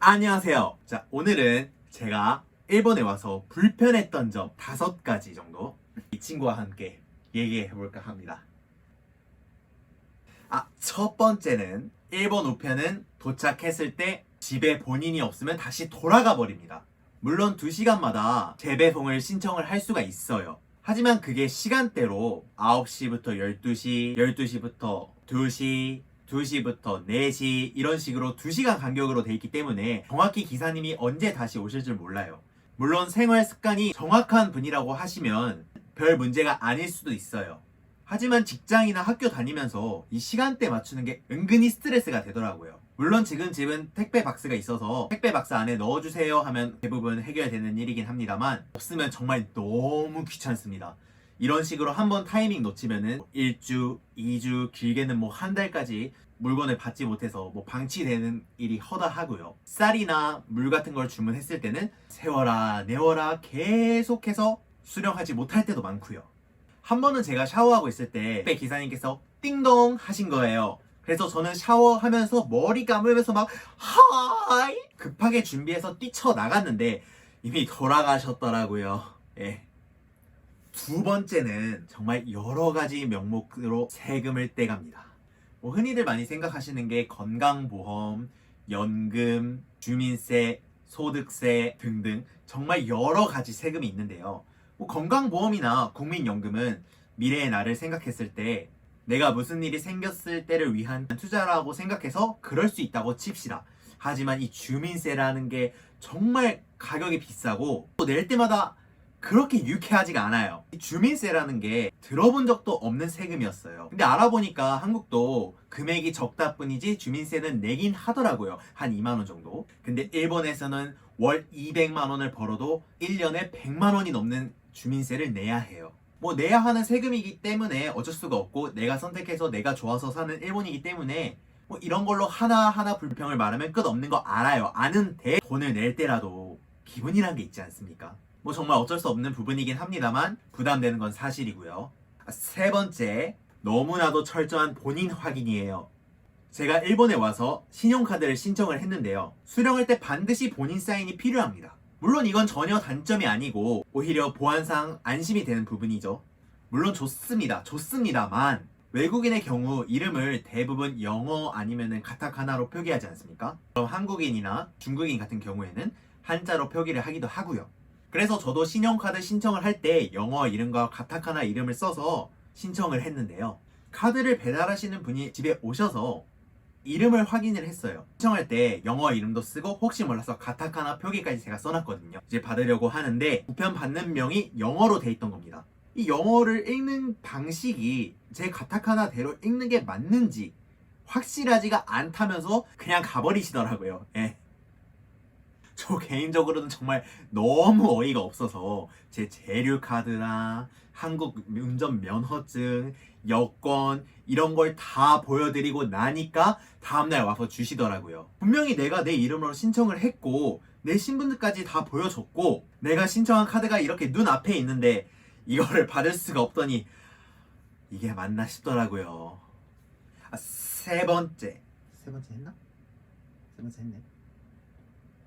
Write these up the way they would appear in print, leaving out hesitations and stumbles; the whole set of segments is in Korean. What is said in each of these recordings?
안녕하세요. 자, 오늘은 제가 일본에 와서 불편했던 점 5가지 정도 이 친구와 함께 얘기해 볼까 합니다. 첫 번째는 일본 우편은 도착했을 때 집에 본인이 없으면 다시 돌아가 버립니다. 물론 2시간마다 재배송을 신청을 할 수가 있어요. 하지만 그게 시간대로 9시부터 12시, 12시부터 2시, 2시부터 4시 이런 식으로 2시간 간격으로 돼 있기 때문에 정확히 기사님이 언제 다시 오실 줄 몰라요. 물론 생활 습관이 정확한 분이라고 하시면 별 문제가 아닐 수도 있어요. 하지만 직장이나 학교 다니면서 이 시간대 맞추는 게 은근히 스트레스가 되더라고요. 물론 지금 집은 택배 박스가 있어서 택배 박스 안에 넣어주세요 하면 대부분 해결되는 일이긴 합니다만 없으면 정말 너무 귀찮습니다. 이런 식으로 한번 타이밍 놓치면은 1주, 2주, 길게는 한 달까지 물건을 받지 못해서 방치되는 일이 허다하고요. 쌀이나 물 같은 걸 주문했을 때는 세워라 내워라 계속해서 수령하지 못할 때도 많고요. 한 번은 제가 샤워하고 있을 때 기사님께서 띵동 하신 거예요. 그래서 저는 샤워하면서 머리 감으면서 하이 급하게 준비해서 뛰쳐나갔는데 이미 돌아가셨더라고요. 예. 2번째는 정말 여러가지 명목으로 세금을 떼갑니다. 흔히들 많이 생각하시는 게 건강보험, 연금, 주민세, 소득세 등등 정말 여러가지 세금이 있는데요. 건강보험이나 국민연금은 미래의 나를 생각했을 때 내가 무슨 일이 생겼을 때를 위한 투자라고 생각해서 그럴 수 있다고 칩시다. 하지만 이 주민세라는 게 정말 가격이 비싸고 또 낼 때마다 그렇게 유쾌하지가 않아요. 주민세라는 게 들어본 적도 없는 세금이었어요. 근데 알아보니까 한국도 금액이 적다 뿐이지 주민세는 내긴 하더라고요. 한 2만원 정도. 근데 일본에서는 월 200만원을 벌어도 1년에 100만원이 넘는 주민세를 내야 해요. 내야 하는 세금이기 때문에 어쩔 수가 없고 내가 선택해서 내가 좋아서 사는 일본이기 때문에 이런 걸로 하나하나 불평을 말하면 끝없는 거 알아요. 아는데 돈을 낼 때라도 기분이란 게 있지 않습니까? 정말 어쩔 수 없는 부분이긴 합니다만 부담되는 건 사실이고요. 3번째, 너무나도 철저한 본인 확인이에요. 제가 일본에 와서 신용카드를 신청을 했는데요. 수령할 때 반드시 본인 사인이 필요합니다. 물론 이건 전혀 단점이 아니고 오히려 보안상 안심이 되는 부분이죠. 물론 좋습니다만 외국인의 경우 이름을 대부분 영어 아니면 가타카나로 표기하지 않습니까? 그럼 한국인이나 중국인 같은 경우에는 한자로 표기를 하기도 하고요. 그래서 저도 신용카드 신청을 할 때 영어 이름과 가타카나 이름을 써서 신청을 했는데요. 카드를 배달하시는 분이 집에 오셔서 이름을 확인을 했어요. 신청할 때 영어 이름도 쓰고 혹시 몰라서 가타카나 표기까지 제가 써놨거든요. 이제 받으려고 하는데 우편 받는 명이 영어로 돼 있던 겁니다. 이 영어를 읽는 방식이 제 가타카나대로 읽는 게 맞는지 확실하지가 않다면서 그냥 가버리시더라고요. 예. 저 개인적으로는 정말 너무 어이가 없어서 제 재료카드나 한국 운전면허증, 여권 이런 걸 다 보여드리고 나니까 다음날 와서 주시더라고요. 분명히 내가 내 이름으로 신청을 했고 내 신분증까지 다 보여줬고 내가 신청한 카드가 이렇게 눈앞에 있는데 이거를 받을 수가 없더니 이게 맞나 싶더라고요. 3번째 했나? 3번째 했네.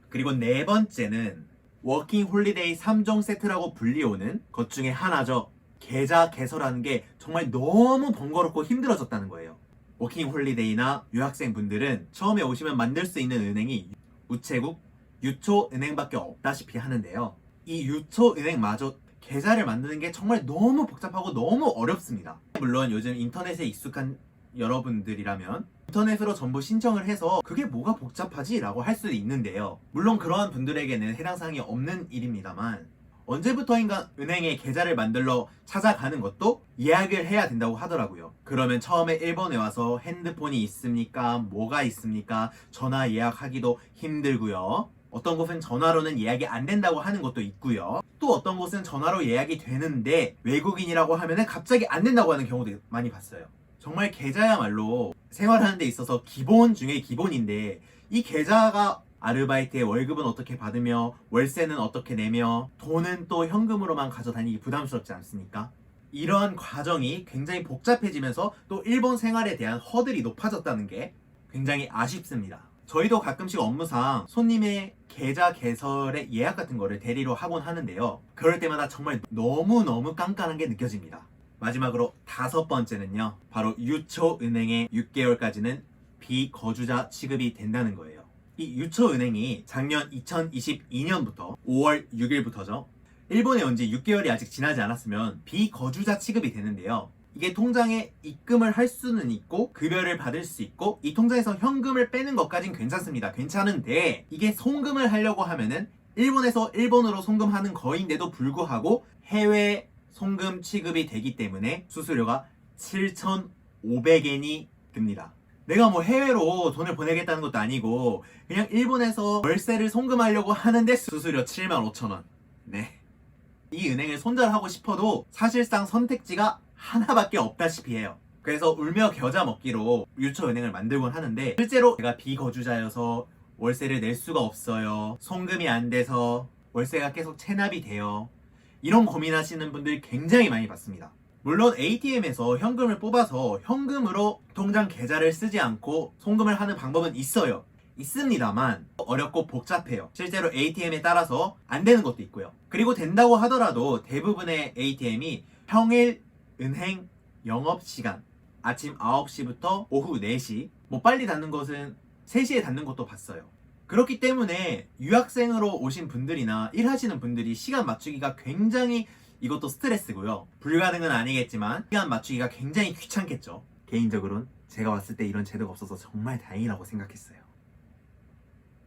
그리고 4번째는 워킹 홀리데이 3종 세트라고 불리우는 것 중에 하나죠. 계좌 개설하는 게 정말 너무 번거롭고 힘들어졌다는 거예요. 워킹 홀리데이나 유학생 분들은 처음에 오시면 만들 수 있는 은행이 우체국, 유초은행밖에 없다시피 하는데요. 이 유초은행마저 계좌를 만드는 게 정말 너무 복잡하고 너무 어렵습니다. 물론 요즘 인터넷에 익숙한 여러분들이라면 인터넷으로 전부 신청을 해서 그게 뭐가 복잡하지? 라고 할 수도 있는데요. 물론 그러한 분들에게는 해당 사항이 없는 일입니다만 언제부터인가 은행에 계좌를 만들러 찾아가는 것도 예약을 해야 된다고 하더라고요. 그러면 처음에 일본에 와서 핸드폰이 있습니까? 뭐가 있습니까? 전화 예약하기도 힘들고요. 어떤 곳은 전화로는 예약이 안 된다고 하는 것도 있고요. 또 어떤 곳은 전화로 예약이 되는데 외국인이라고 하면 갑자기 안 된다고 하는 경우도 많이 봤어요. 정말 계좌야말로 생활하는 데 있어서 기본 중에 기본인데 이 계좌가 아르바이트의 월급은 어떻게 받으며 월세는 어떻게 내며 돈은 또 현금으로만 가져다니기 부담스럽지 않습니까? 이러한 과정이 굉장히 복잡해지면서 또 일본 생활에 대한 허들이 높아졌다는 게 굉장히 아쉽습니다. 저희도 가끔씩 업무상 손님의 계좌 개설의 예약 같은 거를 대리로 하곤 하는데요. 그럴 때마다 정말 너무너무 깐깐한 게 느껴집니다. 마지막으로 5번째는요. 바로 유초은행의 6개월까지는 비거주자 취급이 된다는 거예요. 이 유초은행이 작년 2022년부터 5월 6일부터죠. 일본에 온 지 6개월이 아직 지나지 않았으면 비거주자 취급이 되는데요. 이게 통장에 입금을 할 수는 있고 급여를 받을 수 있고 이 통장에서 현금을 빼는 것까진 괜찮습니다. 괜찮은데 이게 송금을 하려고 하면은 일본에서 일본으로 송금하는 거인데도 불구하고 해외 송금 취급이 되기 때문에 수수료가 7,500엔이 듭니다. 내가 뭐 해외로 돈을 보내겠다는 것도 아니고 그냥 일본에서 월세를 송금하려고 하는데 수수료 75,000원. 네. 이 은행을 손절하고 싶어도 사실상 선택지가 하나밖에 없다시피 해요. 그래서 울며 겨자 먹기로 유초은행을 만들곤 하는데 실제로 제가 비거주자여서 월세를 낼 수가 없어요. 송금이 안 돼서 월세가 계속 체납이 돼요. 이런 고민하시는 분들 굉장히 많이 봤습니다. 물론 ATM에서 현금을 뽑아서 현금으로 통장 계좌를 쓰지 않고 송금을 하는 방법은 있습니다만 어렵고 복잡해요. 실제로 ATM에 따라서 안 되는 것도 있고요. 그리고 된다고 하더라도 대부분의 ATM이 평일 은행 영업시간 아침 9시부터 오후 4시 뭐 빨리 닫는 것은 3시에 닫는 것도 봤어요. 그렇기 때문에 유학생으로 오신 분들이나 일하시는 분들이 시간 맞추기가 굉장히 이것도 스트레스고요. 불가능은 아니겠지만 시간 맞추기가 굉장히 귀찮겠죠. 개인적으로는 제가 왔을 때 이런 제도가 없어서 정말 다행이라고 생각했어요.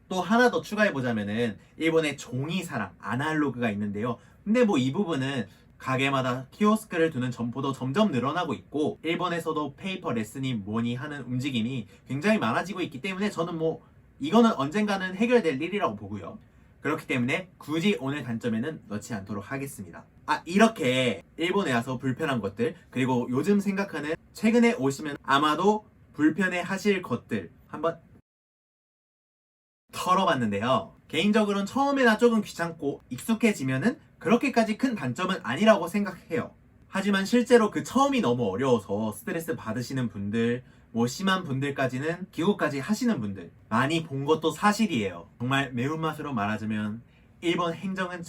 또 하나 더 추가해보자면은 일본의 종이사랑 아날로그가 있는데요. 근데 뭐 이 부분은 가게마다 키오스크를 두는 점포도 점점 늘어나고 있고 일본에서도 페이퍼레스니 뭐니 하는 움직임이 굉장히 많아지고 있기 때문에 저는 뭐 이거는 언젠가는 해결될 일이라고 보고요. 그렇기 때문에 굳이 오늘 단점에는 넣지 않도록 하겠습니다. 이렇게 일본에 와서 불편한 것들 그리고 요즘 생각하는 최근에 오시면 아마도 불편해 하실 것들 한번 털어봤는데요. 개인적으로는 처음에나 조금 귀찮고 익숙해지면은 그렇게까지 큰 단점은 아니라고 생각해요. 하지만 실제로 그 처음이 너무 어려워서 스트레스 받으시는 분들 뭐 심한 분들까지는 귀국까지 하시는 분들 많이 본 것도 사실이에요. 정말 매운맛으로 말하자면 일본 행정은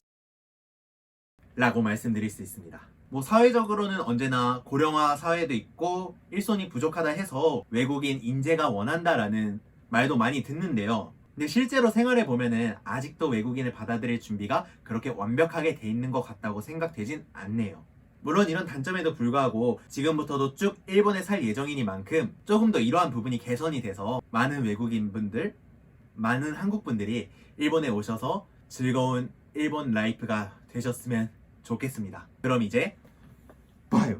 라고 말씀드릴 수 있습니다. 뭐 사회적으로는 언제나 고령화 사회도 있고 일손이 부족하다 해서 외국인 인재가 원한다라는 말도 많이 듣는데요. 근데 실제로 생활해 보면은 아직도 외국인을 받아들일 준비가 그렇게 완벽하게 돼 있는 것 같다고 생각되진 않네요. 물론 이런 단점에도 불구하고 지금부터도 쭉 일본에 살 예정이니만큼 조금 더 이러한 부분이 개선이 돼서 많은 외국인분들, 많은 한국분들이 일본에 오셔서 즐거운 일본 라이프가 되셨으면 좋겠습니다. 그럼 이제 봐요.